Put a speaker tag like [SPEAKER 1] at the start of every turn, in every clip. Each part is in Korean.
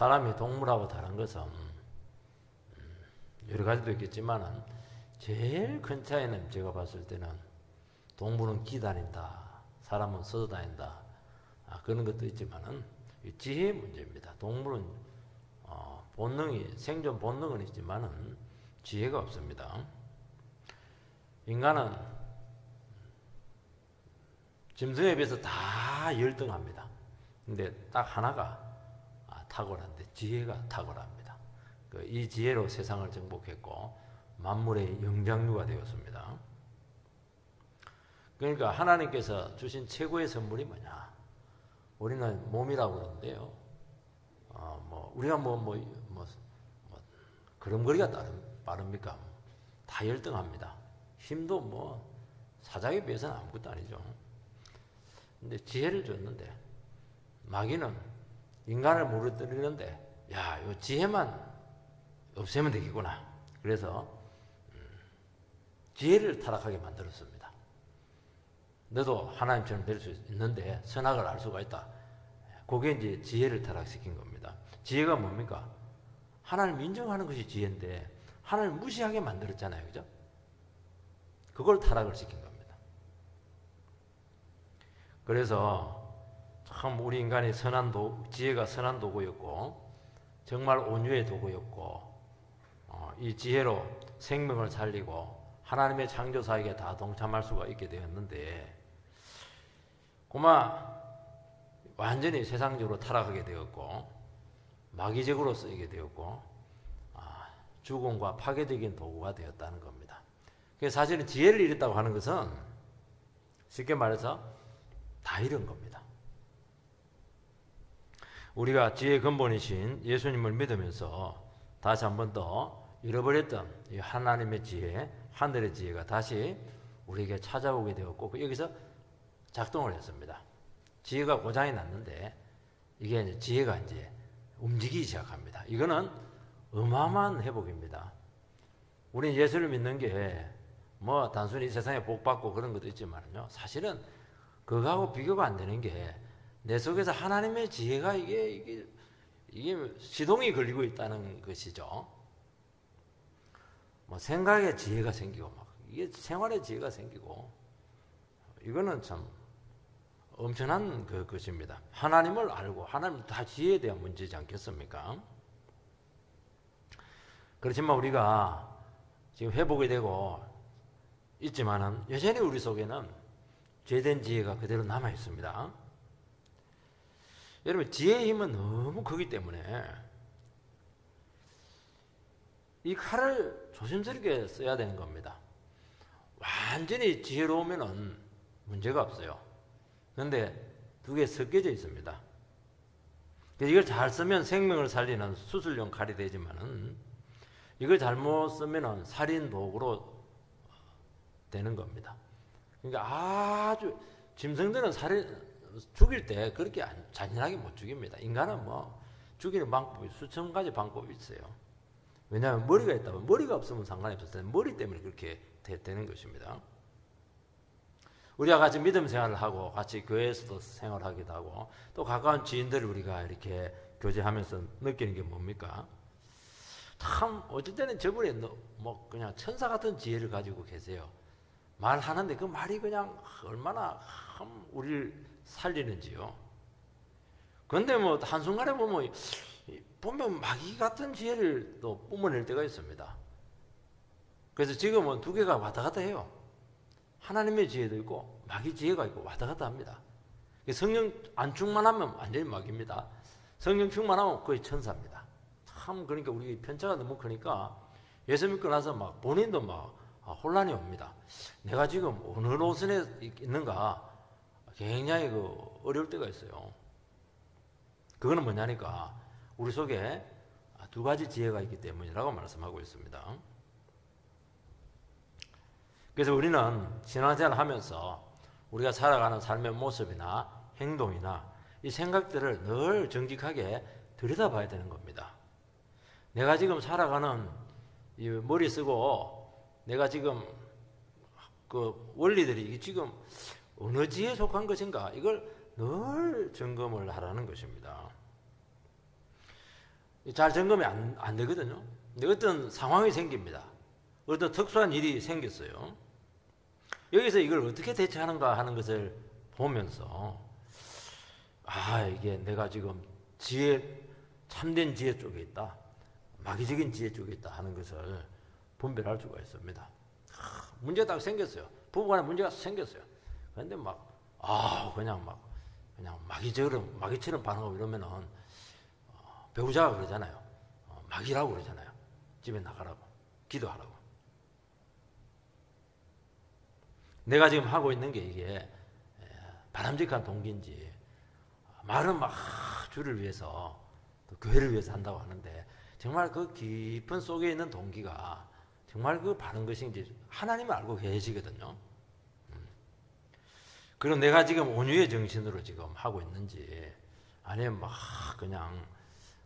[SPEAKER 1] 사람이 동물하고 다른 것은 여러 가지도 있겠지만은 제일 큰 차이는 제가 봤을 때는 동물은 기다린다, 사람은 서다닌다, 그런 것도 있지만은 지혜의 문제입니다. 동물은 본능이 생존 본능은 있지만은 지혜가 없습니다. 인간은 짐승에 비해서 다 열등합니다. 근데 딱 하나가 탁월한데 지혜가 탁월합니다. 이 지혜로 세상을 정복했고 만물의 영장류가 되었습니다. 그러니까 하나님께서 주신 최고의 선물이 뭐냐? 우리는 몸이라고 그러는데요. 우리가 걸음걸이가 빠릅니까? 다 열등합니다. 힘도 사자에 비해서는 아무것도 아니죠. 근데 지혜를 줬는데 마귀는 인간을 무너뜨리는데 요 지혜만 없애면 되겠구나. 그래서 지혜를 타락하게 만들었습니다. 너도 하나님처럼 될 수 있는데 선악을 알 수가 있다. 그게 이제 지혜를 타락시킨 겁니다. 지혜가 뭡니까? 하나님 인정하는 것이 지혜인데 하나님 무시하게 만들었잖아요. 그죠? 그걸 타락을 시킨 겁니다. 그래서 참 우리 인간이 지혜가 선한 도구였고 정말 온유의 도구였고 이 지혜로 생명을 살리고 하나님의 창조사에게 다 동참할 수가 있게 되었는데 완전히 세상적으로 타락하게 되었고 마귀적으로 쓰이게 되었고 죽음과 파괴적인 도구가 되었다는 겁니다. 그래서 사실은 지혜를 잃었다고 하는 것은 쉽게 말해서 다 잃은 겁니다. 우리가 지혜의 근본이신 예수님을 믿으면서 다시 한 번 더 잃어버렸던 이 하나님의 지혜, 하늘의 지혜가 다시 우리에게 찾아오게 되었고 여기서 작동을 했습니다. 지혜가 고장이 났는데 이게 이제 지혜가 이제 움직이기 시작합니다. 이거는 어마어마한 회복입니다. 우리는 예수를 믿는 게 단순히 이 세상에 복 받고 그런 것도 있지만요. 사실은 그거하고 비교가 안 되는 게 내 속에서 하나님의 지혜가 이게 시동이 걸리고 있다는 것이죠. 생각의 지혜가 생기고 이게 생활의 지혜가 생기고 이거는 참 엄청난 것입니다. 하나님을 알고 하나님 다 지혜에 대한 문제지 않겠습니까? 그렇지만 우리가 지금 회복이 되고 있지만은 여전히 우리 속에는 죄된 지혜가 그대로 남아 있습니다. 여러분 지혜의 힘은 너무 크기 때문에 이 칼을 조심스럽게 써야 되는 겁니다. 완전히 지혜로우면은 문제가 없어요. 그런데 두 개 섞여져 있습니다. 이걸 잘 쓰면 생명을 살리는 수술용 칼이 되지만은 이걸 잘못 쓰면은 살인 도구로 되는 겁니다. 그러니까 아주 짐승들은 죽일 때 그렇게 잔인하게 못 죽입니다. 인간은 죽이는 방법이 수천 가지 방법이 있어요. 왜냐하면 머리가 있다면 머리가 없으면 상관이 없어요. 머리 때문에 그렇게 되는 것입니다. 우리가 같이 믿음 생활을 하고 같이 교회에서도 생활하기도 하고 또 가까운 지인들을 우리가 이렇게 교제하면서 느끼는 게 뭡니까? 참 어쩔 때는 저분이 그냥 천사 같은 지혜를 가지고 계세요. 말하는데 그 말이 그냥 얼마나 우리를 살리는지요. 그런데 한순간에 보면 마귀 같은 지혜를 또 뿜어낼 때가 있습니다. 그래서 지금은 두 개가 왔다 갔다 해요. 하나님의 지혜도 있고 마귀 지혜가 있고 왔다 갔다 합니다. 성령 안 충만하면 완전히 마귀입니다. 성령 충만하면 거의 천사입니다. 참 그러니까 우리 편차가 너무 크니까 예수 믿고 나서 본인도 혼란이 옵니다. 내가 지금 어느 노선에 있는가 굉장히 어려울 때가 있어요. 그거는 뭐냐니까 우리 속에 두 가지 지혜가 있기 때문이라고 말씀하고 있습니다. 그래서 우리는 신앙생활을 하면서 우리가 살아가는 삶의 모습이나 행동이나 이 생각들을 늘 정직하게 들여다봐야 되는 겁니다. 내가 지금 살아가는 이 머리 쓰고 내가 지금 원리들이 지금 어느 지혜에 속한 것인가 이걸 늘 점검을 하라는 것입니다. 잘 점검이 안 되거든요. 근데 어떤 상황이 생깁니다. 어떤 특수한 일이 생겼어요. 여기서 이걸 어떻게 대처하는가 하는 것을 보면서 이게 내가 지금 참된 지혜 쪽에 있다, 마귀적인 지혜 쪽에 있다 하는 것을 분별할 수가 있습니다. 문제가 딱 생겼어요. 부부간에 문제가 생겼어요. 그런데 그냥 마귀처럼 반응하고 이러면은 배우자가 그러잖아요. 마귀라고 그러잖아요. 집에 나가라고, 기도하라고. 내가 지금 하고 있는 게 이게 바람직한 동기인지, 말은 주를 위해서, 또 교회를 위해서 한다고 하는데 정말 그 깊은 속에 있는 동기가 정말 그 바른 것인지 하나님은 알고 계시거든요. 그럼 내가 지금 온유의 정신으로 지금 하고 있는지, 아니면 그냥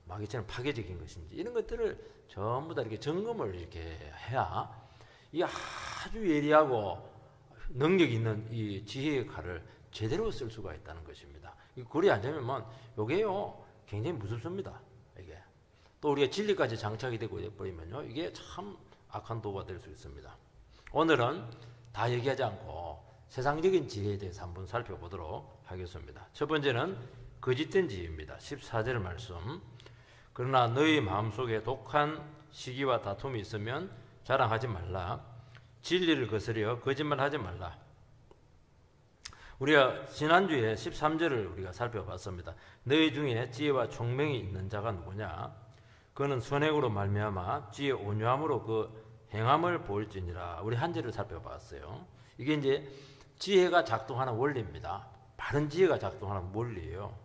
[SPEAKER 1] 마귀처럼 파괴적인 것인지, 이런 것들을 전부 다 이렇게 점검을 이렇게 해야 이 아주 예리하고 능력 있는 이 지혜의 칼을 제대로 쓸 수가 있다는 것입니다. 그리 안 되면 요게요 굉장히 무섭습니다. 이게 또 우리가 진리까지 장착이 되고 버리면요 이게 참 악한 도구가 될 수 있습니다. 오늘은 다 얘기하지 않고 세상적인 지혜에 대해서 한번 살펴보도록 하겠습니다. 첫 번째는 거짓된 지혜입니다. 14절 말씀. 그러나 너희 마음속에 독한 시기와 다툼이 있으면 자랑하지 말라. 진리를 거스려 거짓말하지 말라. 우리가 지난주에 13절을 우리가 살펴봤습니다. 너희 중에 지혜와 총명이 있는 자가 누구냐? 그는 선행으로 말미암아 지혜 온유함으로 그 행함을 보일지니라. 우리 한 절을 살펴봤어요. 이게 이제 지혜가 작동하는 원리입니다. 바른 지혜가 작동하는 원리예요.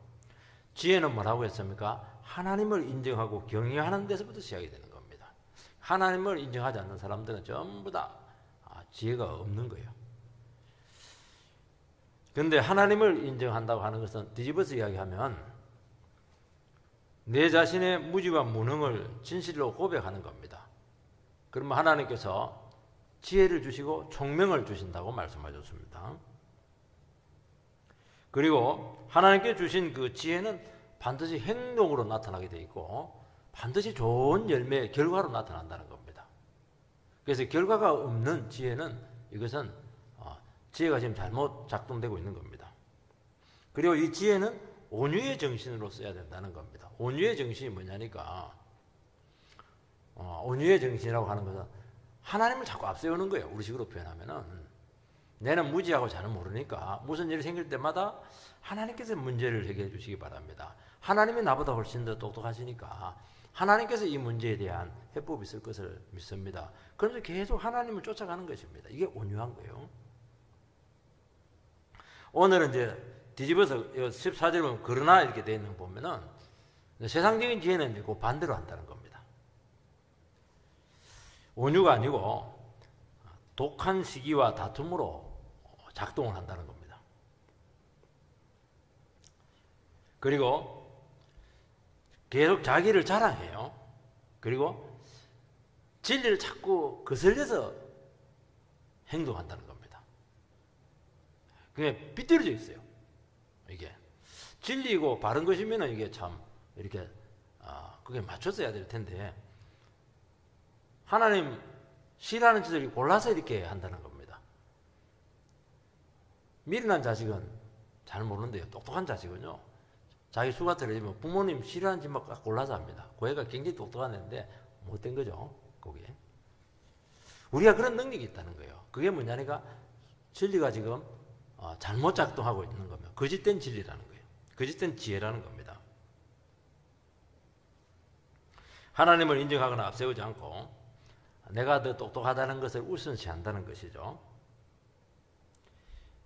[SPEAKER 1] 지혜는 뭐라고 했습니까? 하나님을 인정하고 경외하는 데서부터 시작이 되는 겁니다. 하나님을 인정하지 않는 사람들은 전부 다 지혜가 없는 거예요. 그런데 하나님을 인정한다고 하는 것은 뒤집어서 이야기하면 내 자신의 무지와 무능을 진실로 고백하는 겁니다. 그러면 하나님께서 지혜를 주시고 총명을 주신다고 말씀하셨습니다. 그리고 하나님께 주신 그 지혜는 반드시 행동으로 나타나게 되어 있고 반드시 좋은 열매의 결과로 나타난다는 겁니다. 그래서 결과가 없는 지혜는 이것은 지혜가 지금 잘못 작동되고 있는 겁니다. 그리고 이 지혜는 온유의 정신으로 써야 된다는 겁니다. 온유의 정신이 뭐냐니까 온유의 정신이라고 하는 것은 하나님을 자꾸 앞세우는 거예요. 우리식으로 표현하면은 내는 무지하고 잘은 모르니까 무슨 일이 생길 때마다 하나님께서 문제를 해결해 주시기 바랍니다. 하나님이 나보다 훨씬 더 똑똑하시니까 하나님께서 이 문제에 대한 해법이 있을 것을 믿습니다. 그러면서 계속 하나님을 쫓아가는 것입니다. 이게 온유한 거예요. 오늘은 이제 뒤집어서 14절에 보면 그러나 이렇게 되어 있는 거 보면은 세상적인 지혜는 이제 그 반대로 한다는 겁니다. 온유가 아니고 독한 시기와 다툼으로 작동을 한다는 겁니다. 그리고 계속 자기를 자랑해요. 그리고 진리를 자꾸 거슬려서 행동한다는 겁니다. 그게 빗대어져 있어요. 이게 진리고 바른 것이면 이게 참 이렇게 그게 맞춰서 해야 될 텐데 하나님 싫어하는 짓을 골라서 이렇게 한다는 겁니다. 미련한 자식은 잘 모르는데요. 똑똑한 자식은요. 자기 수가 틀어지면 부모님 싫어하는 짓만 골라서 합니다. 그 애가 굉장히 똑똑한 애인데 못된 거죠. 거기에. 우리가 그런 능력이 있다는 거예요. 그게 뭐냐니까 진리가 지금 잘못 작동하고 있는 거면 거짓된 진리라는 거예요. 거짓된 지혜라는 겁니다. 하나님을 인정하거나 앞세우지 않고 내가 더 똑똑하다는 것을 우선시한다는 것이죠.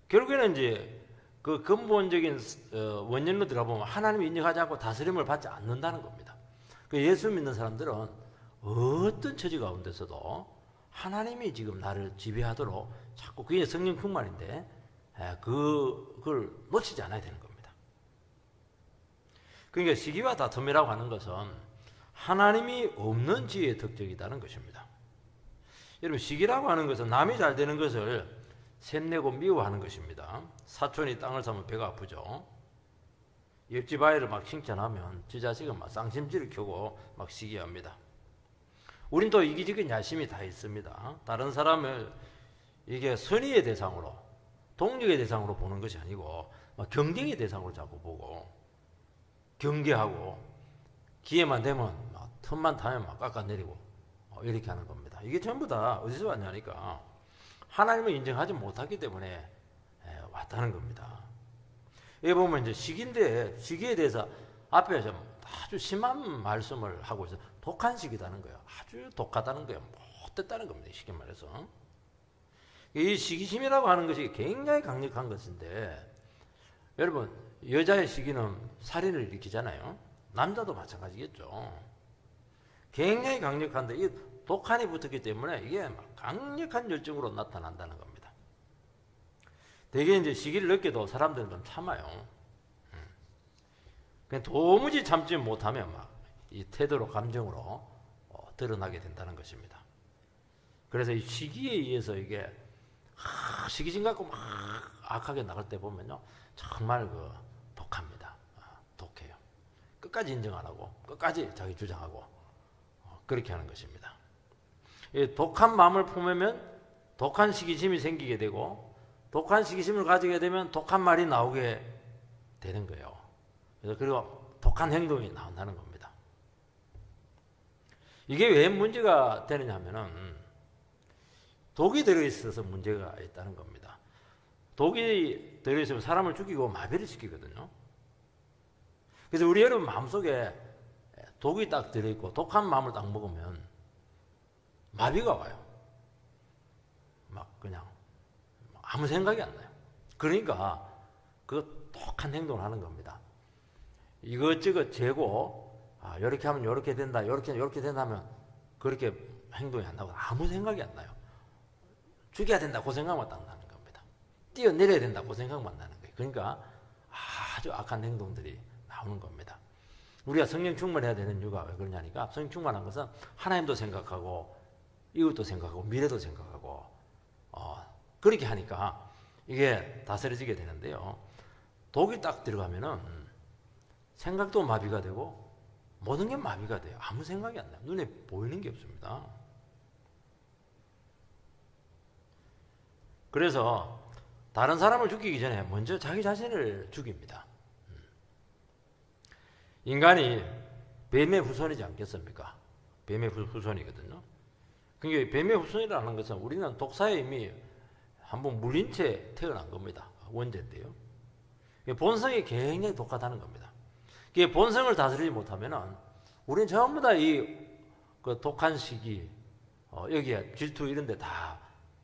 [SPEAKER 1] 결국에는 이제 그 근본적인 원인으로 들어가보면 하나님을 인정하지 않고 다스림을 받지 않는다는 겁니다. 그 예수 믿는 사람들은 어떤 처지 가운데서도 하나님이 지금 나를 지배하도록 자꾸 그게 성령 충만인데 그걸 놓치지 않아야 되는 겁니다. 그러니까 시기와 다툼이라고 하는 것은 하나님이 없는 지혜의 특징이라는 것입니다. 여러분 시기라고 하는 것은 남이 잘 되는 것을 샘내고 미워하는 것입니다. 사촌이 땅을 사면 배가 아프죠. 옆집 아이를 막 칭찬하면 지 자식은 막 쌍심지를 켜고 막 시기합니다. 우린 또 이기적인 야심이 다 있습니다. 다른 사람을 이게 선의의 대상으로, 동력의 대상으로 보는 것이 아니고 막 경쟁의 대상으로 자꾸 보고 경계하고 기회만 되면 막 틈만 타면 막 깎아내리고 이렇게 하는 겁니다. 이게 전부 다 어디서 왔냐니까 하나님을 인정하지 못하기 때문에 왔다는 겁니다. 여기 보면 이제 시기인데 시기에 대해서 앞에 좀 아주 심한 말씀을 하고 있어요. 독한 시기다는 거예요. 아주 독하다는 거예요. 못됐다는 겁니다. 쉽게 말해서. 이 시기심이라고 하는 것이 굉장히 강력한 것인데 여러분 여자의 시기는 살인을 일으키잖아요. 남자도 마찬가지겠죠. 굉장히 강력한데 이 독한이 붙었기 때문에 이게 막 강력한 열정으로 나타난다는 겁니다. 대개 이제 시기를 늦게도 사람들은 좀 참아요. 그냥 도무지 참지 못하면 막 이 태도로 감정으로 드러나게 된다는 것입니다. 그래서 이 시기에 의해서 이게 시기심 갖고 막 악하게 나갈 때 보면요 정말 독합니다. 독해요. 끝까지 인정 안 하고 끝까지 자기 주장하고 그렇게 하는 것입니다. 이 독한 마음을 품으면 독한 시기심이 생기게 되고 독한 시기심을 가지게 되면 독한 말이 나오게 되는 거예요. 그래서 그리고 독한 행동이 나온다는 겁니다. 이게 왜 문제가 되느냐 하면은 독이 들어있어서 문제가 있다는 겁니다. 독이 들어있으면 사람을 죽이고 마비를 시키거든요. 그래서 우리 여러분 마음속에 독이 딱 들어있고 독한 마음을 딱 먹으면 마비가 와요. 막 그냥 아무 생각이 안 나요. 그러니까 그 독한 행동을 하는 겁니다. 이것저것 재고 이렇게 하면 이렇게 된다, 이렇게 된다면 그렇게 행동이 안 나고 아무 생각이 안 나요. 죽여야 된다 그 생각만 딱 나는 겁니다. 뛰어내려야 된다 그 생각만 나는 거예요. 그러니까 아주 악한 행동들이 나오는 겁니다. 우리가 성령 충만해야 되는 이유가 왜 그러냐니까 성령 충만한 것은 하나님도 생각하고 이웃도 생각하고 미래도 생각하고 그렇게 하니까 이게 다스려지게 되는데요. 독이 딱 들어가면은 생각도 마비가 되고 모든 게 마비가 돼요. 아무 생각이 안 나요. 눈에 보이는 게 없습니다. 그래서 다른 사람을 죽이기 전에 먼저 자기 자신을 죽입니다. 인간이 뱀의 후손이지 않겠습니까? 뱀의 후손이거든요. 그러니까 뱀의 후손이라는 것은 우리는 독사에 이미 한번 물린 채 태어난 겁니다. 원죄인데요. 본성이 굉장히 독하다는 겁니다. 본성을 다스리지 못하면은 우리는 전부 다 그 독한 시기, 여기에 질투 이런 데 다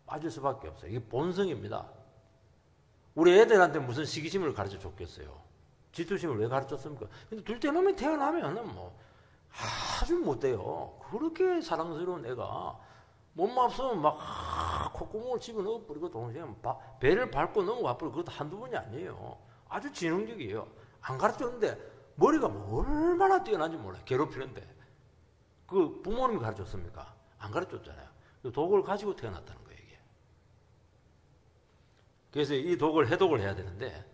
[SPEAKER 1] 빠질 수밖에 없어요. 이게 본성입니다. 우리 애들한테 무슨 시기심을 가르쳐 줬겠어요? 질투심을 왜 가르쳐 줬습니까? 근데 둘째 놈이 태어나면은 뭐 아주 못돼요. 그렇게 사랑스러운 애가 몸만 없으면 막 콧구멍을 집어넣어 버리고 동시에 배를 밟고 넘어가 버리고 그것도 한두 번이 아니에요. 아주 지능적이에요. 안 가르쳤는데 머리가 뭐 얼마나 뛰어난지 몰라요. 괴롭히는데. 그 부모님이 가르쳤습니까? 안 가르쳤잖아요. 독을 가지고 태어났다는 거예요, 이게. 그래서 이 독을 해독을 해야 되는데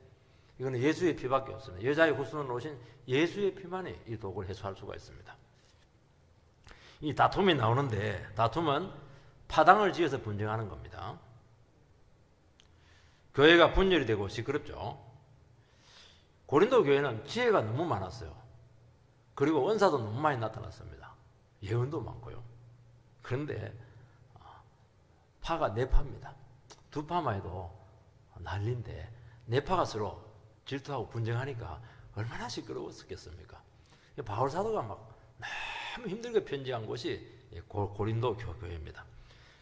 [SPEAKER 1] 이거는 예수의 피밖에 없습니다. 여자의 후손으로 오신 예수의 피만이 이 독을 해소할 수가 있습니다. 이 다툼이 나오는데 다툼은 파당을 지어서 분쟁하는 겁니다. 교회가 분열이 되고 시끄럽죠. 고린도 교회는 지혜가 너무 많았어요. 그리고 은사도 너무 많이 나타났습니다. 예언도 많고요. 그런데 파가 네 파입니다. 두 파만 해도 난리인데 네 파가 서로 질투하고 분쟁하니까 얼마나 시끄러웠겠습니까? 바울 사도가 막 너무 힘들게 편지한 곳이 고린도 교회입니다.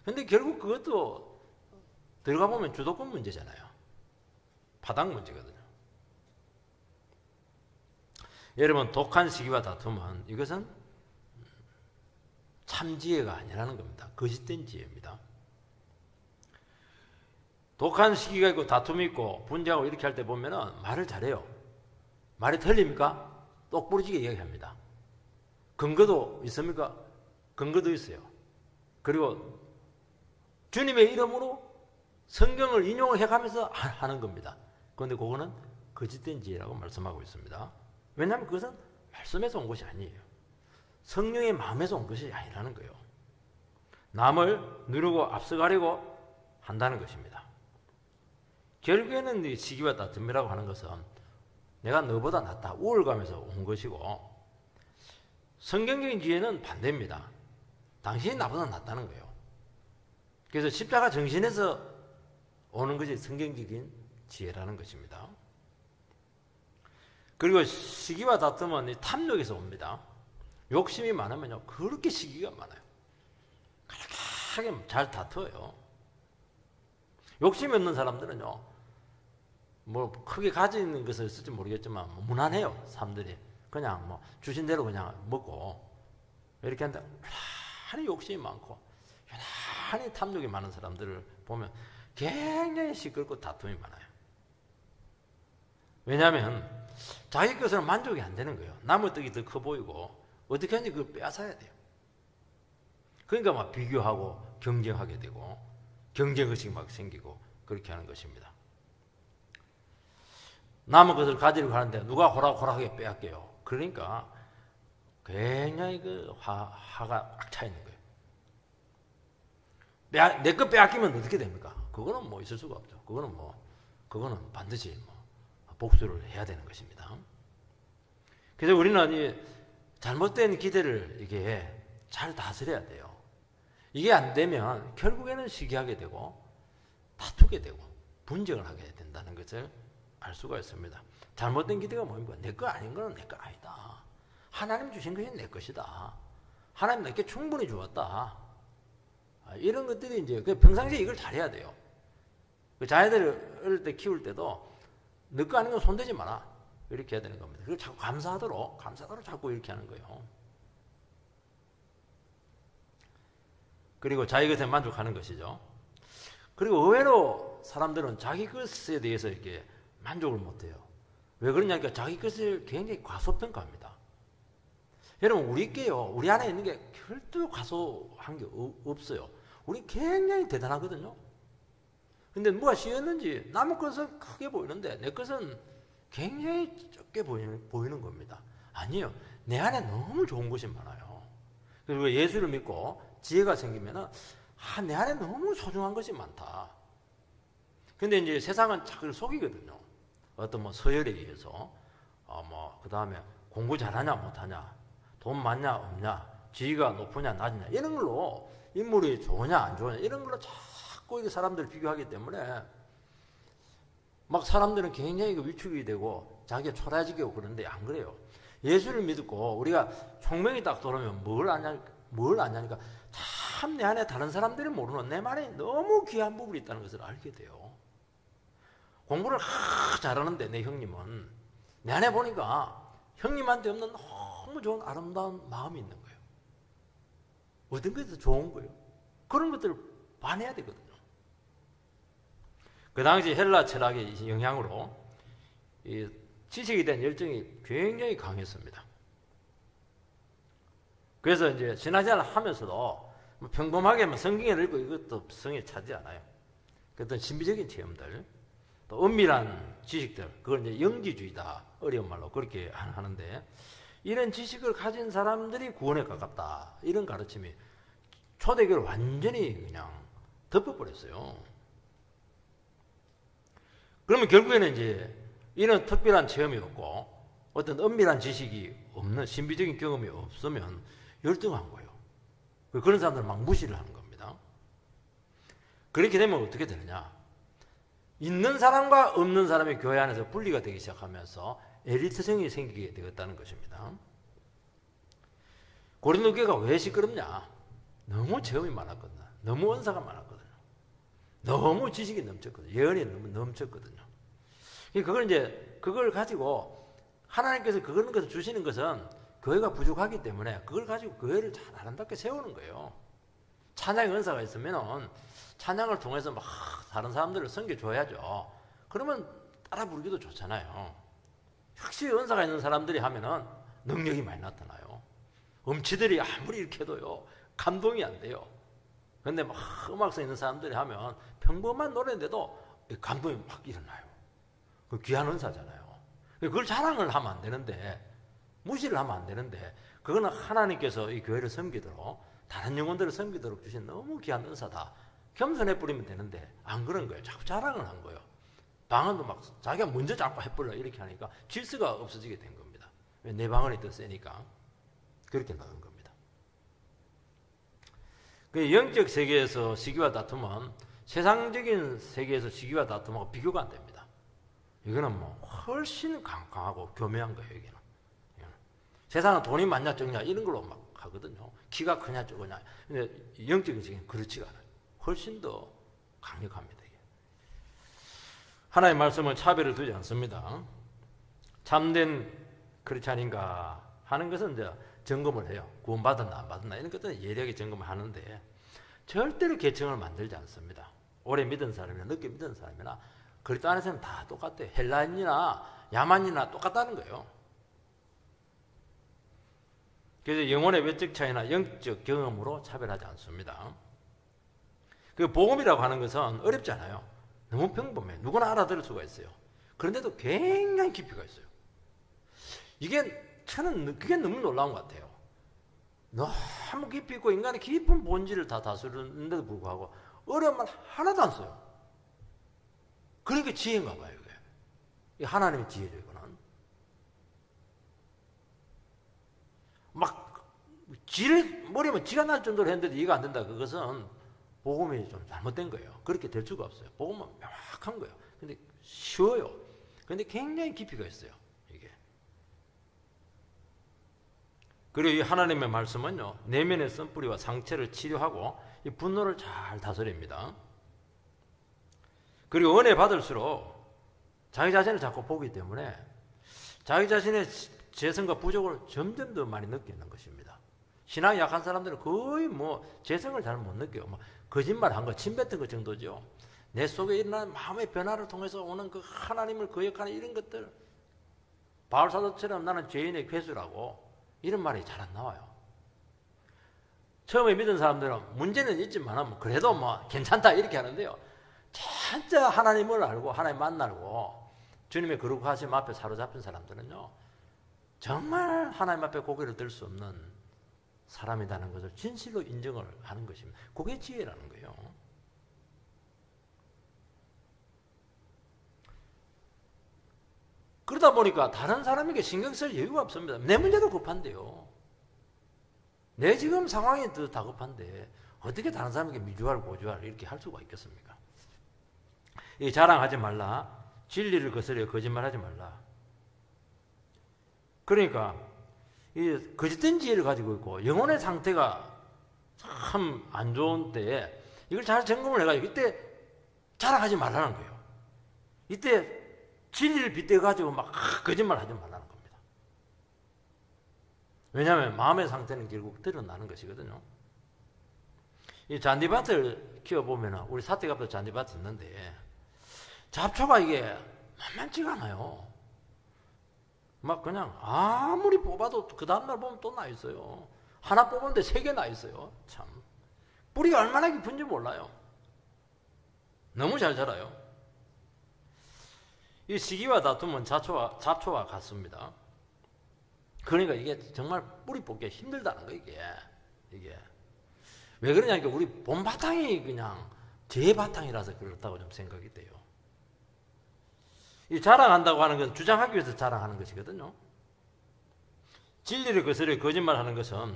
[SPEAKER 1] 그런데 결국 그것도 들어가 보면 주도권 문제잖아요. 파당 문제거든요. 여러분 독한 시기와 다툼은 이것은 참 지혜가 아니라는 겁니다. 거짓된 지혜입니다. 독한 시기가 있고 다툼이 있고 분쟁하고 이렇게 할 때 보면은 말을 잘해요. 말이 틀립니까? 똑부러지게 이야기합니다. 근거도 있습니까? 근거도 있어요. 그리고 주님의 이름으로 성경을 인용을 해가면서 하는 겁니다. 그런데 그거는 거짓된 지혜라고 말씀하고 있습니다. 왜냐하면 그것은 말씀에서 온 것이 아니에요. 성령의 마음에서 온 것이 아니라는 거예요. 남을 누르고 앞서가려고 한다는 것입니다. 결국에는 이 시기와 다툼이라고 하는 것은 내가 너보다 낫다, 우월감에서 온 것이고, 성경적인 지혜는 반대입니다. 당신이 나보다 낫다는 거예요. 그래서 십자가 정신에서 오는 것이 성경적인 지혜라는 것입니다. 그리고 시기와 다툼은 이 탐욕에서 옵니다. 욕심이 많으면요, 그렇게 시기가 많아요. 그렇게 잘 다투어요. 욕심이 없는 사람들은요, 뭐 크게 가지는 것을 쓸지 모르겠지만 무난해요. 사람들이 그냥 뭐 주신 대로 그냥 먹고 이렇게 하는데, 유난히 욕심이 많고 유난히 탐욕이 많은 사람들을 보면 굉장히 시끄럽고 다툼이 많아요. 왜냐하면 자기 것으로 만족이 안 되는 거예요. 남의 떡이 더 커 보이고 어떻게 하는지 그걸 빼앗아야 돼요. 그러니까 막 비교하고 경쟁하게 되고 경쟁의식이 막 생기고 그렇게 하는 것입니다. 남의 것을 가지려고 하는데 누가 호락호락하게 빼앗겨요. 그러니까 굉장히 그 화가 꽉 차 있는 거예요. 내 거 빼앗기면 어떻게 됩니까? 그거는 뭐 있을 수가 없죠. 그거는 반드시 복수를 해야 되는 것입니다. 그래서 우리는 이 잘못된 기대를 이게 잘 다스려야 돼요. 이게 안 되면 결국에는 시기하게 되고 다투게 되고 분쟁을 하게 된다는 것을 알 수가 있습니다. 잘못된 기대가 뭡니까? 내 거 아닌 거는 내 거 아니다. 하나님 주신 것이 내 것이다. 하나님 내게 충분히 주었다. 이런 것들이 이제 평상시에 이걸 잘해야 돼요. 자녀들을 어릴 때 키울 때도 너 거 아닌 건 손대지 마라. 이렇게 해야 되는 겁니다. 그리고 자꾸 감사하도록 자꾸 이렇게 하는 거예요. 그리고 자기 것에 만족하는 것이죠. 그리고 의외로 사람들은 자기 것에 대해서 이렇게 만족을 못해요. 왜 그러냐니까 자기 것을 굉장히 과소평가합니다. 여러분, 우리 안에 있는 게 별도 과소한 게 없어요. 우리 굉장히 대단하거든요. 근데 뭐가 씌었는지 남의 것은 크게 보이는데 내 것은 굉장히 적게 보이는 겁니다. 아니에요. 내 안에 너무 좋은 것이 많아요. 그리고 예수를 믿고 지혜가 생기면은 내 안에 너무 소중한 것이 많다. 근데 이제 세상은 자꾸 속이거든요. 어떤 뭐 서열에 의해서 그 다음에 공부 잘하냐 못하냐, 돈 많냐 없냐, 지위가 높으냐 낮으냐 이런 걸로 인물이 좋으냐 안 좋으냐 이런 걸로 자꾸 이렇게 사람들을 비교하기 때문에 막 사람들은 굉장히 위축이 되고 자기가 초라해지게 하고 그런데 안 그래요. 예수를 믿고 우리가 총명이 딱 돌아오면 뭘 아냐니까 참 내 안에 다른 사람들이 모르는 내 안에 너무 귀한 부분이 있다는 것을 알게 돼요. 공부를 잘하는데 내 형님은 내 안에 보니까 형님한테 없는 너무 좋은 아름다운 마음이 있는 거예요. 어떤 것이 더 좋은 거예요. 그런 것들을 반해야 되거든요. 그 당시 헬라 철학의 영향으로 이 지식에 대한 열정이 굉장히 강했습니다. 그래서 이제 신앙생활을 하면서도 평범하게 성경을 읽고 이것도 성에 차지 않아요. 어떤 신비적인 체험들, 또 은밀한 지식들, 그걸 이제 영지주의다, 어려운 말로 그렇게 하는데, 이런 지식을 가진 사람들이 구원에 가깝다, 이런 가르침이 초대교를 완전히 그냥 덮어버렸어요. 그러면 결국에는 이제 이런 특별한 체험이 없고 어떤 은밀한 지식이 없는 신비적인 경험이 없으면 열등한 거예요. 그런 사람들은 막 무시를 하는 겁니다. 그렇게 되면 어떻게 되느냐? 있는 사람과 없는 사람이 교회 안에서 분리가 되기 시작하면서 엘리트성이 생기게 되었다는 것입니다. 고린도 교회가 왜 시끄럽냐? 너무 체험이 많았거든요. 너무 은사가 많았거든요. 너무 지식이 넘쳤거든요. 예언이 너무 넘쳤거든요. 그걸 가지고 하나님께서 그런 것을 주시는 것은 교회가 부족하기 때문에 그걸 가지고 교회를 잘 아름답게 세우는 거예요. 찬양의 은사가 있으면 찬양을 통해서 막 다른 사람들을 섬겨줘야죠. 그러면 따라 부르기도 좋잖아요. 확실히 은사가 있는 사람들이 하면은 능력이 많이 나타나요. 음치들이 아무리 이렇게 해도요, 감동이 안 돼요. 근데 막 음악성 있는 사람들이 하면 평범한 노래인데도 감동이 막 일어나요. 그 귀한 은사잖아요. 그걸 자랑을 하면 안 되는데, 무시를 하면 안 되는데, 그거는 하나님께서 이 교회를 섬기도록, 다른 영혼들을 섬기도록 주신 너무 귀한 은사다. 겸손해 버리면 되는데 안 그런 거예요. 자꾸 자랑을 한 거예요. 방언도 막 자기가 먼저 자꾸 해버려 이렇게 하니까 질서가 없어지게 된 겁니다. 왜? 내 방언이 더 세니까. 그렇게 나간 겁니다. 그 영적 세계에서 시기와 다툼은 세상적인 세계에서 시기와 다툼하고 비교가 안 됩니다. 이거는 뭐 훨씬 강하고 교묘한 거예요. 여기는. 세상은 돈이 많냐 적냐 이런 걸로 막 하거든요. 키가 크냐 적으냐. 근데 영적인 세계는 그렇지가 않아요. 훨씬 더 강력합니다. 이게. 하나님의 말씀은 차별을 두지 않습니다. 참된 크리스찬인가 하는 것은 이제 점검을 해요. 구원받았나 안 받았나 이런 것들은 예리하게 점검을 하는데 절대로 계층을 만들지 않습니다. 오래 믿은 사람이나 늦게 믿은 사람이나 그리스도 안에서는 다 똑같아요. 헬라인이나 야만이나 똑같다는 거예요. 그래서 영혼의 외적 차이나 영적 경험으로 차별하지 않습니다. 그 복음이라고 하는 것은 어렵지 않아요. 너무 평범해. 누구나 알아들을 수가 있어요. 그런데도 굉장히 깊이가 있어요. 저는 그게 너무 놀라운 것 같아요. 너무 깊이 있고 인간의 깊은 본질을 다 다스리는데도 불구하고 어려운 말 하나도 안 써요. 그러니까 지혜인가 봐요. 이게 하나님의 지혜죠. 이거는 막 머리면 지가 날 정도로 했는데도 이해가 안 된다. 그것은 복음이 좀 잘못된 거예요. 그렇게 될 수가 없어요. 복음은 명확한 거예요. 근데 쉬워요. 근데 굉장히 깊이가 있어요. 이게. 그리고 이 하나님의 말씀은요, 내면의 쓴뿌리와 상처를 치료하고 이 분노를 잘 다스립니다. 그리고 은혜 받을수록 자기 자신을 자꾸 보기 때문에 자기 자신의 재성과 부족을 점점 더 많이 느끼는 것입니다. 신앙이 약한 사람들은 거의 재성을 잘 못 느껴요. 거짓말한 거, 침 뱉은 것 정도죠. 내 속에 일어나는 마음의 변화를 통해서 오는 그 하나님을 거역하는 이런 것들. 바울 사도처럼 나는 죄인의 괴수라고 이런 말이 잘 안 나와요. 처음에 믿은 사람들은 문제는 있지만 그래도 괜찮다 이렇게 하는데요. 진짜 하나님을 알고 하나님 만나고 주님의 거룩하심 앞에 사로잡힌 사람들은요. 정말 하나님 앞에 고개를 들 수 없는 사람이라는 것을 진실로 인정을 하는 것입니다. 그게 지혜라는 거예요. 그러다 보니까 다른 사람에게 신경 쓸 여유가 없습니다. 내 문제도 급한데요. 내 지금 상황이 더 다급한데 어떻게 다른 사람에게 미주알 고주알 이렇게 할 수가 있겠습니까? 이 자랑하지 말라. 진리를 거스려 거짓말하지 말라. 그러니까 이 거짓된 지혜를 가지고 있고 영혼의 상태가 참 안 좋은 때에 이걸 잘 점검을 해가지고 이때 자랑하지 말라는 거예요. 이때 진리를 빗대가지고 막 거짓말 하지 말라는 겁니다. 왜냐하면 마음의 상태는 결국 드러나는 것이거든요. 이 잔디밭을 키워보면 우리 사택 앞에 잔디밭이 있는데 잡초가 이게 만만치가 않아요. 막 그냥 아무리 뽑아도 그 다음날 보면 또 나 있어요. 하나 뽑았는데 3개 나 있어요. 참 뿌리가 얼마나 깊은지 몰라요. 너무 잘 자라요. 이 시기와 다툼은 잡초와 같습니다. 그러니까 이게 정말 뿌리 뽑기 힘들다는 거예요. 이게 왜 그러냐니까 우리 본 바탕이 그냥 제 바탕이라서 그렇다고 좀 생각이 돼요. 이 자랑한다고 하는 것은 주장하기 위해서 자랑하는 것이거든요. 진리를 거스려 거짓말하는 것은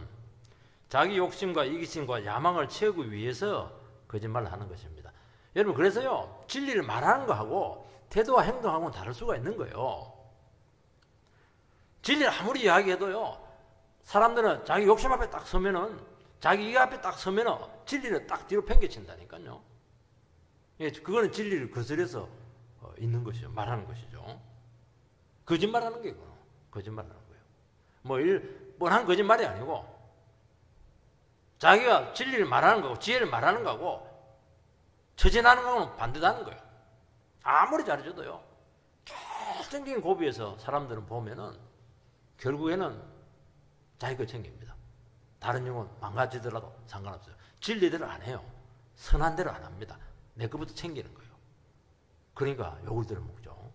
[SPEAKER 1] 자기 욕심과 이기심과 야망을 채우기 위해서 거짓말을 하는 것입니다. 여러분 그래서요 진리를 말하는 거하고 태도와 행동하고는 다를 수가 있는 거예요. 진리를 아무리 이야기해도요 사람들은 자기 욕심 앞에 딱 서면은 자기 이가 앞에 딱 서면은 진리를 딱 뒤로 팽개친다니까요. 예, 그거는 진리를 거스려서 있는 것이죠. 말하는 것이죠. 거짓말하는 게 이거는 거짓말하는 거예요. 뻔한 거짓말이 아니고 자기가 진리를 말하는 거고 지혜를 말하는 거고 처진하는 거는 반대다는 거예요. 아무리 잘해줘도요. 결정적인 고비에서 사람들은 보면은 결국에는 자기 거 챙깁니다. 다른 영혼 망가지더라도 상관없어요. 진리대로 안 해요. 선한 대로 안 합니다. 내 것부터 챙기는 거예요. 그러니까 욕을 들어먹죠.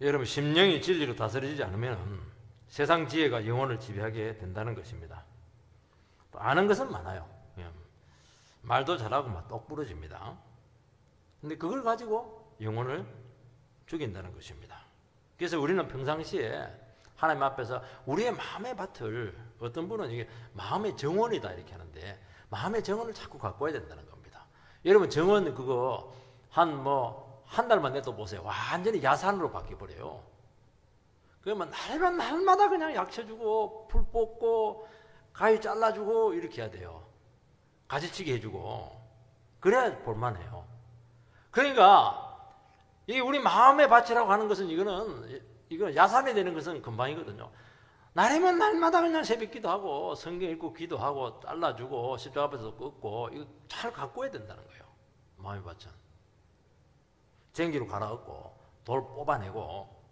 [SPEAKER 1] 여러분 심령이 진리로 다스려지지 않으면 세상 지혜가 영혼을 지배하게 된다는 것입니다. 또 아는 것은 많아요. 말도 잘하고 막 똑부러집니다. 근데 그걸 가지고 영혼을 죽인다는 것입니다. 그래서 우리는 평상시에 하나님 앞에서 우리의 마음의 밭을, 어떤 분은 이게 마음의 정원이다 이렇게 하는데, 마음의 정원을 자꾸 갖고 와야 된다는 겁니다. 여러분 정원 그거 한 달만 내도 보세요. 완전히 야산으로 바뀌어버려요. 그러면 날마다 그냥 약쳐 주고 풀 뽑고 가위 잘라주고 이렇게 해야 돼요. 가지치기 해주고. 그래야 볼만해요. 그러니까 이 우리 마음의 밭이라고 하는 것은 이거는 야산이 되는 것은 금방이거든요. 날이면 날마다 그냥 새벽 기도하고 성경 읽고 기도하고 잘라주고 십자가 앞에서 긋고 이거 잘 갖고 와야 된다는 거예요. 마음의 밭은. 쟁기로 갈아엎고 돌 뽑아내고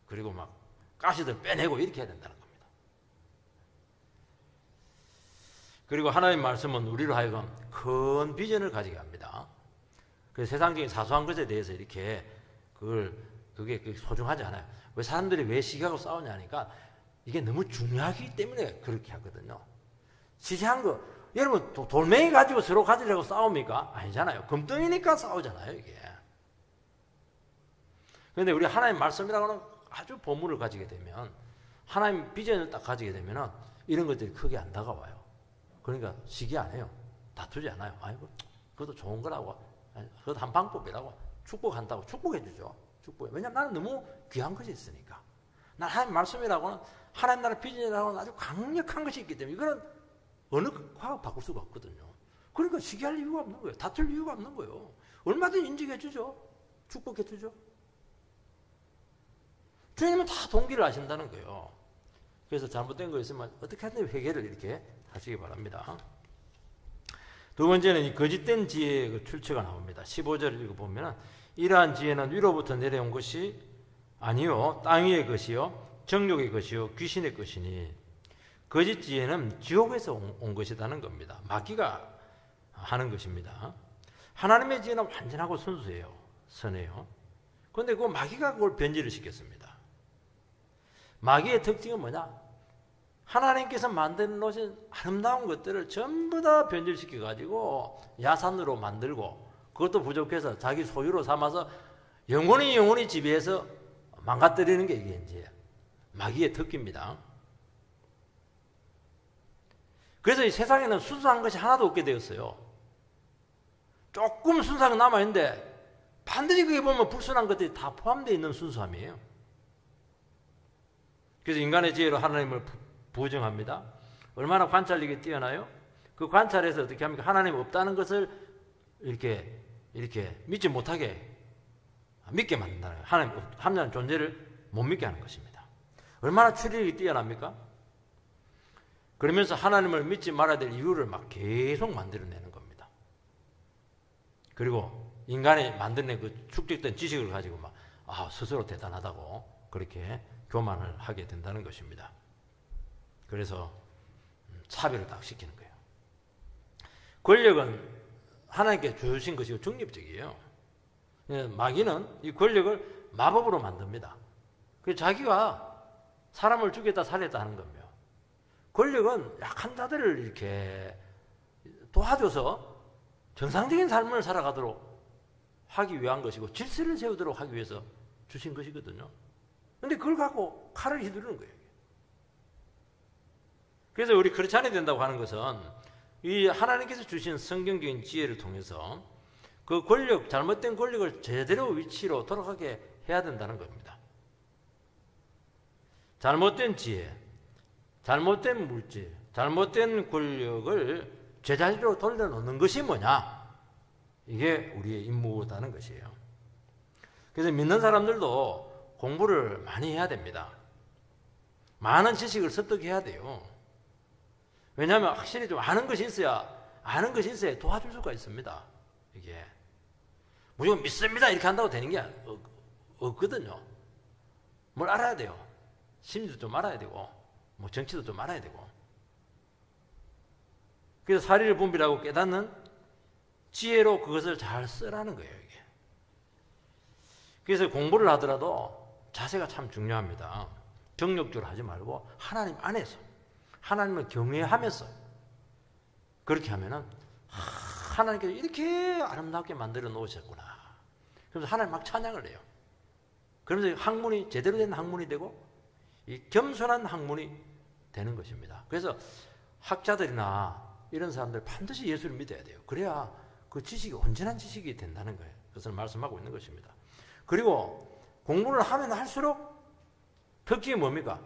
[SPEAKER 1] 그리고 막 가시들 빼내고 이렇게 해야 된다는 겁니다. 그리고 하나님의 말씀은 우리로 하여금 큰 비전을 가지게 합니다. 그래서 세상적인 사소한 것에 대해서 이렇게 그게 소중하지 않아요. 왜 사람들이 왜 시기하고 싸우냐 하니까 이게 너무 중요하기 때문에 그렇게 하거든요. 시시한 거, 여러분 돌멩이 가지고 서로 가지려고 싸웁니까? 아니잖아요. 금덩이니까 싸우잖아요, 이게. 그런데 우리 하나님 말씀이라고 하는 아주 보물을 가지게 되면, 하나님 비전을 딱 가지게 되면 이런 것들이 크게 안 다가와요. 그러니까 시기 안 해요. 다투지 않아요. 아이고, 그것도 좋은 거라고. 그것도 한 방법이라고. 축복한다고 축복해 주죠. 축복해. 왜냐하면 나는 너무 귀한 것이 있으니까. 난 하나님 말씀이라고는, 하나님 나라 비전이라고는 아주 강력한 것이 있기 때문에 이거는 어느 과가 바꿀 수가 없거든요. 그러니까 시기할 이유가 없는 거예요. 다툴 이유가 없는 거예요. 얼마든지 인정해 주죠. 축복해 주죠. 주님은 다 동기를 아신다는 거예요. 그래서 잘못된 거 있으면 어떻게 하든 회개를 이렇게 하시기 바랍니다. 두 번째는 이 거짓된 지혜의 그 출처가 나옵니다. 15절을 읽어보면, 이러한 지혜는 위로부터 내려온 것이 아니요 땅 위의 것이요 정욕의 것이요 귀신의 것이니, 거짓 지혜는 지옥에서 온 것이라는 겁니다. 마귀가 하는 것입니다. 하나님의 지혜는 완전하고 순수해요. 선해요. 그런데 그 마귀가 그걸 변질을 시켰습니다. 마귀의 특징은 뭐냐? 하나님께서 만들어 놓으신 아름다운 것들을 전부 다 변질시켜 가지고 야산으로 만들고, 그것도 부족해서 자기 소유로 삼아서 영원히 지배해서 망가뜨리는 게 이게 이제 마귀의 특기입니다. 그래서 이 세상에는 순수한 것이 하나도 없게 되었어요. 조금 순수한 게 남아있는데 반드시 그게 보면 불순한 것들이 다 포함되어 있는 순수함이에요. 그래서 인간의 지혜로 하나님을 부정합니다. 얼마나 관찰력이 뛰어나요? 그 관찰에서 어떻게 합니까? 하나님 없다는 것을 이렇게 믿지 못하게 믿게 만든다는 거예요. 하나님 존재를 못 믿게 하는 것입니다. 얼마나 추리력이 뛰어납니까? 그러면서 하나님을 믿지 말아야 될 이유를 막 계속 만들어내는 겁니다. 그리고 인간이 만들어낸 그 축적된 지식을 가지고 막 스스로 대단하다고 그렇게 교만을 하게 된다는 것입니다. 그래서 차별을 딱 시키는 거예요. 권력은 하나님께 주신 것이고 중립적이에요. 마귀는 이 권력을 마법으로 만듭니다. 그래서 자기가 사람을 죽였다 살렸다 하는 겁니다. 권력은 약한 자들을 이렇게 도와줘서 정상적인 삶을 살아가도록 하기 위한 것이고, 질서를 세우도록 하기 위해서 주신 것이거든요. 근데 그걸 갖고 칼을 휘두르는 거예요. 그래서 우리 그렇지 않아야 된다고 하는 것은, 이 하나님께서 주신 성경적인 지혜를 통해서 그 권력, 잘못된 권력을 제대로 위치로 돌아가게 해야 된다는 겁니다. 잘못된 지혜, 잘못된 물질, 잘못된 권력을 제자리로 돌려놓는 것이 뭐냐? 이게 우리의 임무다는 것이에요. 그래서 믿는 사람들도 공부를 많이 해야 됩니다. 많은 지식을 습득해야 돼요. 왜냐하면 확실히 좀 아는 것이 있어야 도와줄 수가 있습니다. 이게 무조건 믿습니다 이렇게 한다고 되는 게 없거든요. 뭘 알아야 돼요. 심리도 좀 알아야 되고, 뭐 정치도 좀 알아야 되고. 그래서 사리를 분별하고 깨닫는 지혜로 그것을 잘 쓰라는 거예요. 이게. 그래서 공부를 하더라도 자세가 참 중요합니다. 정욕적으로 하지 말고 하나님 안에서 하나님을 경외하면서 그렇게 하면은 하나님께서 이렇게 아름답게 만들어 놓으셨구나. 그래서 하나님 막 찬양을 해요. 그러면서 학문이 제대로 된 학문이 되고 이 겸손한 학문이 되는 것입니다. 그래서 학자들이나 이런 사람들 반드시 예수를 믿어야 돼요. 그래야 그 지식이 온전한 지식이 된다는 거예요. 그것을 말씀하고 있는 것입니다. 그리고 공부를 하면 할수록 특징이 뭡니까?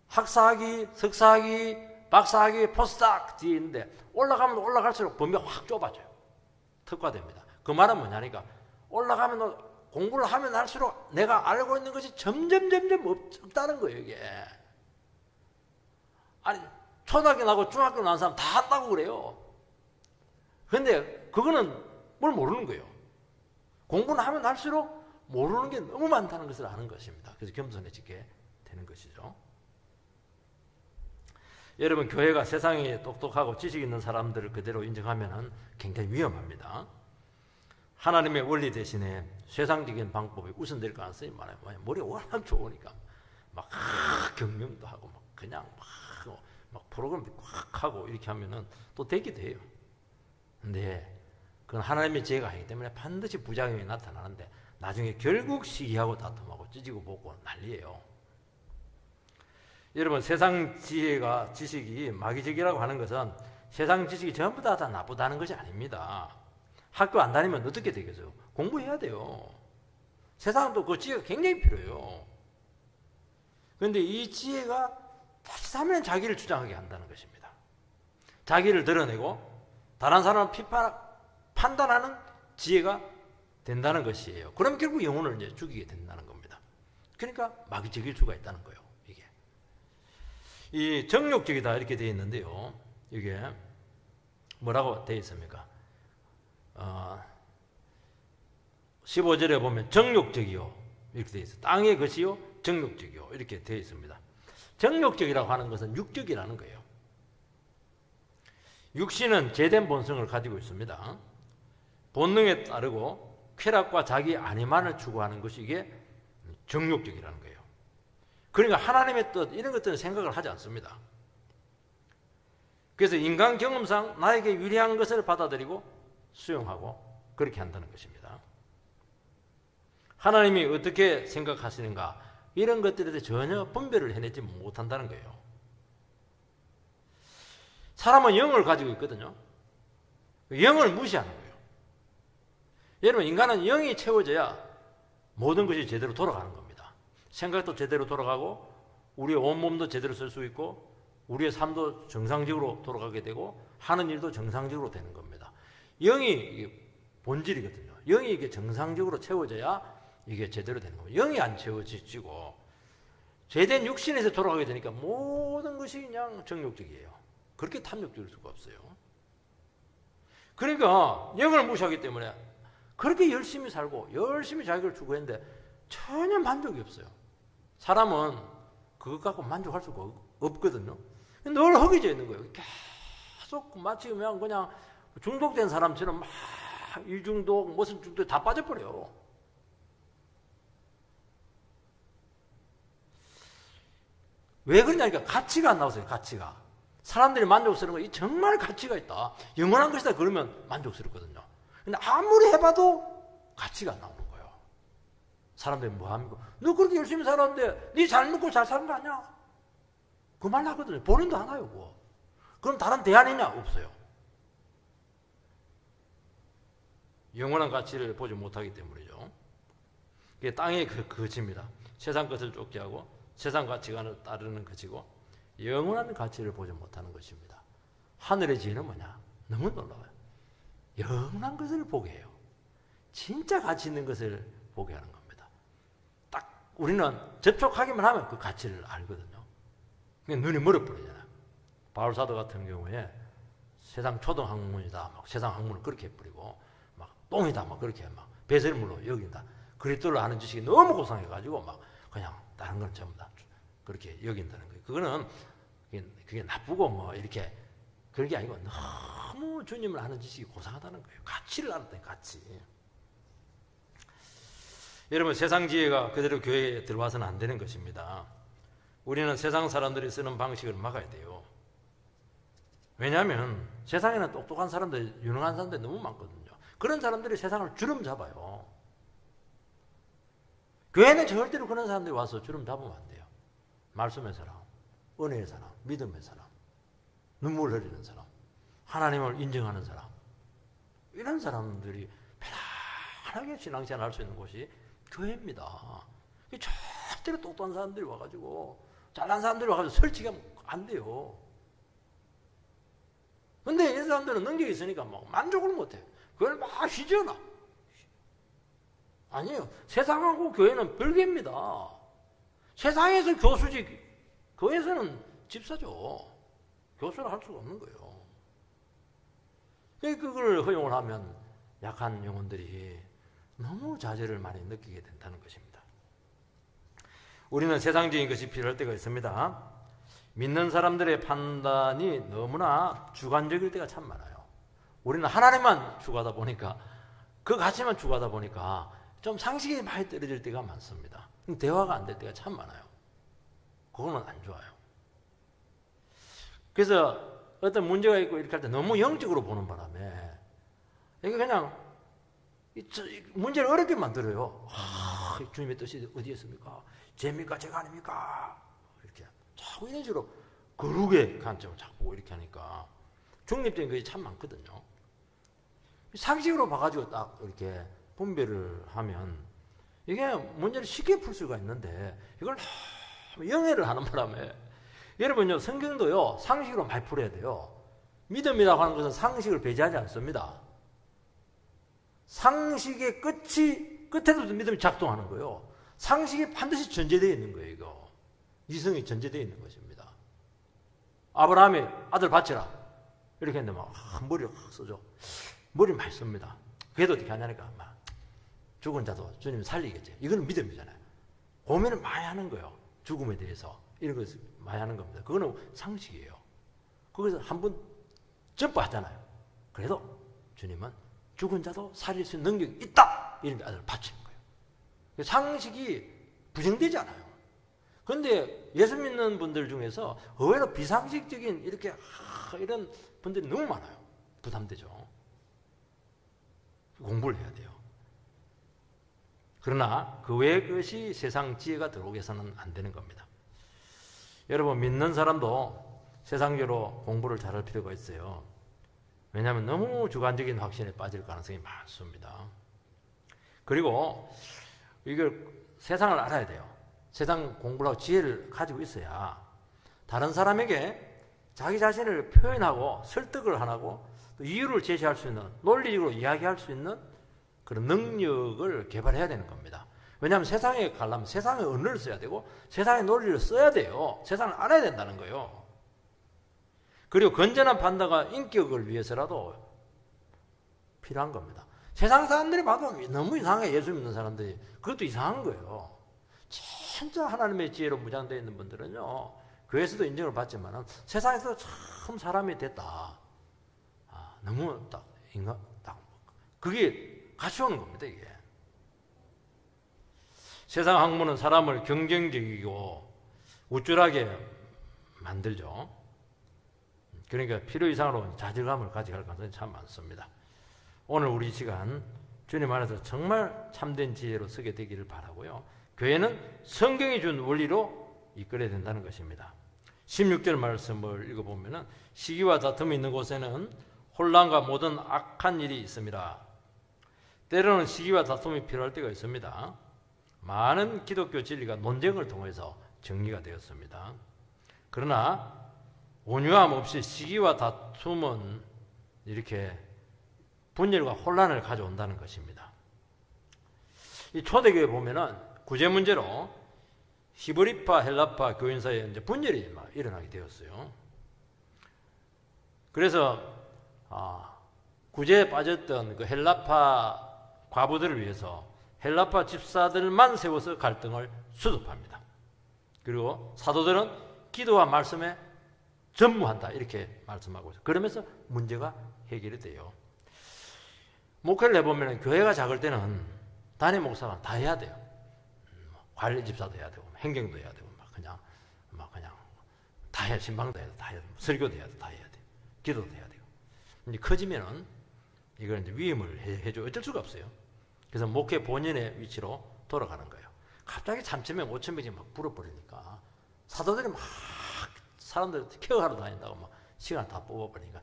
[SPEAKER 1] 학사학위, 석사학위, 박사학위, 포스닥 뒤에 있는데 올라가면 올라갈수록 범위가 확 좁아져요. 특화됩니다. 그 말은 뭐냐니까 올라가면 공부를 하면 할수록 내가 알고 있는 것이 점점 없다는 거예요. 이게 아니 초등학교 나고 중학교 나온 사람 다 한다고 그래요. 그런데 그거는 뭘 모르는 거예요. 공부는 하면 할수록 모르는 게 너무 많다는 것을 아는 것입니다. 그래서 겸손해지게 되는 것이죠. 여러분, 교회가 세상에 똑똑하고 지식 있는 사람들을 그대로 인정하면 굉장히 위험합니다. 하나님의 원리 대신에 세상적인 방법이 우선될 가능성이 많아요. 머리가 워낙 좋으니까 막 경영도 하고 막 그냥 막 프로그램 꽉 하고 이렇게 하면은 또 되게 돼요. 근데 그건 하나님의 지혜가 아니기 때문에 반드시 부작용이 나타나는데 나중에 결국 시기하고 다툼하고 찢고 볶고 난리예요. 여러분, 세상 지혜가 지식이 마귀적이라고 하는 것은 세상 지식이 전부 다 나쁘다는 것이 아닙니다. 학교 안 다니면 어떻게 되겠어요? 공부해야 돼요. 세상도 그 지혜가 굉장히 필요해요. 그런데 이 지혜가 다시 하면 자기를 주장하게 한다는 것입니다. 자기를 드러내고 다른 사람을 판단하는 지혜가 된다는 것이에요. 그럼 결국 영혼을 이제 죽이게 된다는 겁니다. 그러니까 마귀적일 수가 있다는 거예요. 이게 이 정욕적이다 이렇게 되어 있는데요. 이게 뭐라고 되어 있습니까? 15절에 보면 정욕적이요 이렇게 되어 있어요. 땅의 것이요 정욕적이요 이렇게 되어 있습니다. 정욕적이라고 하는 것은 육적이라는 거예요. 육신은 제된 본성을 가지고 있습니다. 본능에 따르고 쾌락과 자기 안위만을 추구하는 것이 이게 정욕적이라는 거예요. 그러니까 하나님의 뜻 이런 것들은 생각을 하지 않습니다. 그래서 인간 경험상 나에게 유리한 것을 받아들이고 수용하고 그렇게 한다는 것입니다. 하나님이 어떻게 생각하시는가 이런 것들에 대해 전혀 분별을 해내지 못한다는 거예요. 사람은 영을 가지고 있거든요. 영을 무시하는 거예요. 여러분, 인간은 영이 채워져야 모든 것이 제대로 돌아가는 겁니다. 생각도 제대로 돌아가고 우리의 온몸도 제대로 쓸 수 있고 우리의 삶도 정상적으로 돌아가게 되고 하는 일도 정상적으로 되는 겁니다. 영이 이게 본질이거든요. 영이 이게 정상적으로 채워져야 이게 제대로 되는 겁니다. 영이 안 채워지고 죄된 육신에서 돌아가게 되니까 모든 것이 그냥 정욕적이에요. 그렇게 탐욕적일 수가 없어요. 그러니까 영을 무시하기 때문에 그렇게 열심히 살고 열심히 자기를 추구했는데 전혀 만족이 없어요. 사람은 그것 갖고 만족할 수가 없거든요. 늘 허기져 있는 거예요. 계속 마치 그냥 중독된 사람처럼 막 일중독, 무슨 중독 다 빠져버려요. 왜 그러냐니까 가치가 안 나왔어요. 가치가. 사람들이 만족스러운 거 정말 가치가 있다. 영원한 것이다. 그러면 만족스럽거든요. 근데 아무리 해봐도 가치가 안 나오는 거예요. 사람들이 뭐합니까? 너 그렇게 열심히 살았는데 네 잘 먹고 잘 사는 거 아니야? 그 말 하거든요. 본인도 안 하요. 그거. 그럼 다른 대안이냐? 없어요. 영원한 가치를 보지 못하기 때문이죠. 그게 땅의 것입니다. 세상 것을 쫓게 하고 세상 가치가 따르는 것이고 영원한 가치를 보지 못하는 것입니다. 하늘의 지혜는 뭐냐? 너무 놀라워요. 영원한 것을 보게 해요. 진짜 가치 있는 것을 보게 하는 겁니다. 딱 우리는 접촉하기만 하면 그 가치를 알거든요. 그냥 눈이 멀어버리잖아요. 바울 사도 같은 경우에 세상 초등 학문이다, 막 세상 학문을 그렇게 해버리고 막 똥이다, 막 그렇게 막 배설물로 여긴다. 그리스도를 아는 지식이 너무 고상해가지고 막 그냥 다른 건 전부 다 그렇게 여긴다는 거예요. 그거는 그게 나쁘고 뭐 이렇게 그런 게 아니고 너무 주님을 아는 지식이 고상하다는 거예요. 가치를 알았다는 가치. 여러분, 세상 지혜가 그대로 교회에 들어와서는 안 되는 것입니다. 우리는 세상 사람들이 쓰는 방식을 막아야 돼요. 왜냐하면 세상에는 똑똑한 사람들, 유능한 사람들이 너무 많거든요. 그런 사람들이 세상을 주름 잡아요. 교회는 절대로 그런 사람들이 와서 주름 잡으면 안 돼요. 말씀의 사람, 은혜의 사람, 믿음의 사람, 눈물 흘리는 사람, 하나님을 인정하는 사람, 이런 사람들이 편안하게 신앙생활 할 수 있는 곳이 교회입니다. 절대로 똑똑한 사람들이 와가지고, 잘난 사람들이 와가지고 설치가 안 돼요. 근데 이 사람들은 능력이 있으니까 막 만족을 못해. 그걸 막 휘저어놔. 아니에요. 세상하고 교회는 별개입니다. 세상에서 교수지, 교회에서는 집사죠. 교수를 할 수가 없는 거예요. 그걸 허용을 하면 약한 영혼들이 너무 좌절을 많이 느끼게 된다는 것입니다. 우리는 세상적인 것이 필요할 때가 있습니다. 믿는 사람들의 판단이 너무나 주관적일 때가 참 많아요. 우리는 하나님만 추구하다 보니까, 그 가치만 추구하다 보니까 좀 상식이 많이 떨어질 때가 많습니다. 대화가 안 될 때가 참 많아요. 그거는 안 좋아요. 그래서 어떤 문제가 있고 이렇게 할 때 너무 영적으로 보는 바람에 이게 그냥 문제를 어렵게 만들어요. 주님의 뜻이 어디에 있습니까? 죄입니까? 죄가 아닙니까? 이렇게 자꾸 이런 식으로 거룩의 관점을 자꾸 이렇게 하니까 중립적인 것이 참 많거든요. 상식으로 봐가지고 딱 이렇게 분별을 하면 이게 문제를 쉽게 풀 수가 있는데, 이걸 영해를 하는 바람에, 여러분요, 성경도요, 상식으로 많이 풀어야 돼요. 믿음이라고 하는 것은 상식을 배제하지 않습니다. 상식의 끝에도 믿음이 작동하는 거예요. 상식이 반드시 전제되어 있는 거예요, 이거. 이성이 전제되어 있는 것입니다. 아브라함이 아들 바치라. 이렇게 했는데 막 머리를 확 써줘. 머리를 많이 씁니다. 그래도 어떻게 하냐니까, 막 죽은 자도 주님 살리겠지. 이거는 믿음이잖아요. 고민을 많이 하는 거예요. 죽음에 대해서. 이런 것을 많이 하는 겁니다. 그거는 상식이에요. 거기서 한 번 점프하잖아요. 그래도 주님은 죽은 자도 살릴 수 있는 능력이 있다! 이런 아들을 바치는 거예요. 상식이 부정되지 않아요. 그런데 예수 믿는 분들 중에서 의외로 비상식적인 이런 분들이 너무 많아요. 부담되죠. 공부를 해야 돼요. 그러나 그 외의 것이 세상 지혜가 들어오게 해서는 안 되는 겁니다. 여러분, 믿는 사람도 세상적으로 공부를 잘할 필요가 있어요. 왜냐하면 너무 주관적인 확신에 빠질 가능성이 많습니다. 그리고 이걸 세상을 알아야 돼요. 세상 공부를 하고 지혜를 가지고 있어야 다른 사람에게 자기 자신을 표현하고 설득을 하고 또 이유를 제시할 수 있는, 논리적으로 이야기할 수 있는 그런 능력을 개발해야 되는 겁니다. 왜냐하면 세상에 가려면 세상의 언어를 써야 되고 세상의 논리를 써야 돼요. 세상을 알아야 된다는 거예요. 그리고 건전한 판단과 인격을 위해서라도 필요한 겁니다. 세상 사람들이 봐도 너무 이상해. 예수 믿는 사람들이. 그것도 이상한 거예요. 진짜 하나님의 지혜로 무장되어 있는 분들은요, 교회에서도 인정을 받지만 세상에서 참 사람이 됐다. 너무 그게 같이 오는 겁니다, 이게. 세상 학문은 사람을 경쟁적이고 우쭐하게 만들죠. 그러니까 필요 이상으로 좌절감을 가져갈 가능성이 참 많습니다. 오늘 우리 시간 주님 안에서 정말 참된 지혜로 서게 되기를 바라고요. 교회는 성경이 준 원리로 이끌어야 된다는 것입니다. 16절 말씀을 읽어보면 시기와 다툼이 있는 곳에는 혼란과 모든 악한 일이 있습니다. 때로는 시기와 다툼이 필요할 때가 있습니다. 많은 기독교 진리가 논쟁을 통해서 정리가 되었습니다. 그러나 온유함 없이 시기와 다툼은 이렇게 분열과 혼란을 가져온다는 것입니다. 이 초대교회 보면은 구제 문제로 히브리파, 헬라파 교인 사이에 이제 분열이 일어나게 되었어요. 그래서 구제에 빠졌던 그 헬라파 과부들을 위해서 헬라파 집사들만 세워서 갈등을 수습합니다. 그리고 사도들은 기도와 말씀에 전무한다 이렇게 말씀하고 있어요. 그러면서 문제가 해결이 돼요. 목회를 해보면 교회가 작을 때는 담임 목사가 다 해야 돼요. 관리 집사도 해야 되고, 행정도 해야 되고, 막 그냥 다 해야, 신방도 해야 돼, 다 해야 돼, 설교도 해야 돼, 다 해야 돼, 기도도 해야 되고. 이제 커지면은 이걸 이제 위임을 해줘. 어쩔 수가 없어요. 그래서 목회 본연의 위치로 돌아가는 거예요. 갑자기 3,000명, 5,000명이 막 불어버리니까 사도들이 막 사람들 케어하러 다닌다고 막 시간 다 뽑아버리니까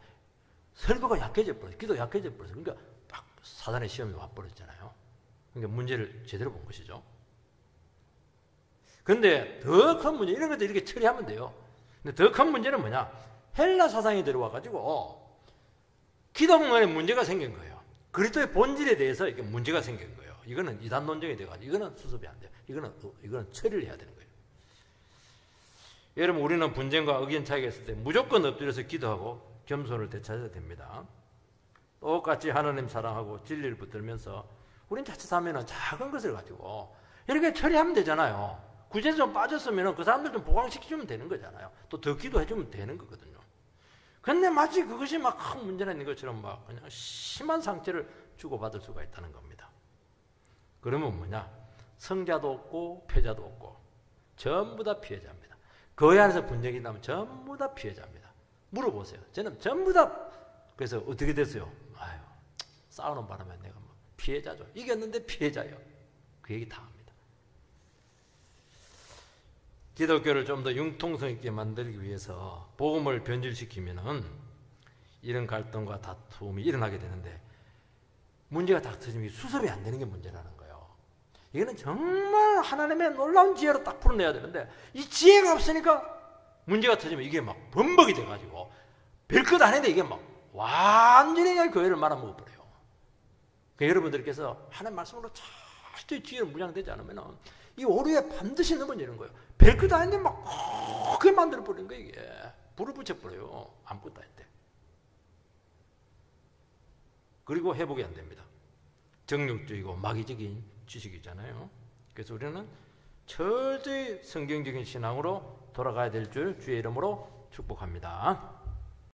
[SPEAKER 1] 설교가 약해져 버렸어요. 기도 약해져 버렸어요. 그러니까 막 사단의 시험이 와버렸잖아요. 그러니까 문제를 제대로 본 것이죠. 근데 더 큰 문제, 이런 것들 이렇게 처리하면 돼요. 근데 더 큰 문제는 뭐냐? 헬라 사상이 들어와가지고 기독론에 문제가 생긴 거예요. 그리스도의 본질에 대해서 이게 문제가 생긴 거예요. 이거는 이단 논쟁이 돼가지고 이거는 수습이 안 돼요. 이거는 처리를 해야 되는 거예요. 여러분, 우리는 분쟁과 의견 차이가 있을 때 무조건 엎드려서 기도하고 겸손을 되찾아야 됩니다. 똑같이 하나님 사랑하고 진리를 붙들면서 우린 자칫하면 작은 것을 가지고 이렇게 처리하면 되잖아요. 구제에 좀 빠졌으면 그 사람들 좀 보강시켜주면 되는 거잖아요. 또 더 기도해주면 되는 거거든요. 근데 마치 그것이 막 큰 문제가 있는 것처럼 막 그냥 심한 상처를 주고받을 수가 있다는 겁니다. 그러면 뭐냐? 성자도 없고 패자도 없고 전부 다 피해자입니다. 그 안에서 분쟁이 나면 전부 다 피해자입니다. 물어보세요. 저는 전부 다. 그래서 어떻게 됐어요? 아유, 싸우는 바람에 내가 뭐 피해자죠. 이겼는데 피해자예요. 그 얘기 다 합니다. 기독교를 좀 더 융통성 있게 만들기 위해서 복음을 변질시키면은 이런 갈등과 다툼이 일어나게 되는데, 문제가 딱 터지면 수습이 안 되는 게 문제라는 거예요. 이거는 정말 하나님의 놀라운 지혜로 딱 풀어내야 되는데, 이 지혜가 없으니까 문제가 터지면 이게 막 범벅이 돼가지고 별것 아닌데 이게 막 완전히 그냥 교회를 말아먹어버려요. 그러니까 여러분들께서 하나님 말씀으로 철저히 지혜로 무장되지 않으면 이 오류에 반드시 넘어지는 거예요. 별것 아닌데 막 그렇게 만들어버리는 거예요. 이게 불을 붙여버려요. 아무것도 아닌데. 그리고 회복이 안 됩니다. 정욕적이고 마귀적인 지식이잖아요. 그래서 우리는 철저히 성경적인 신앙으로 돌아가야 될 줄 주의 이름으로 축복합니다.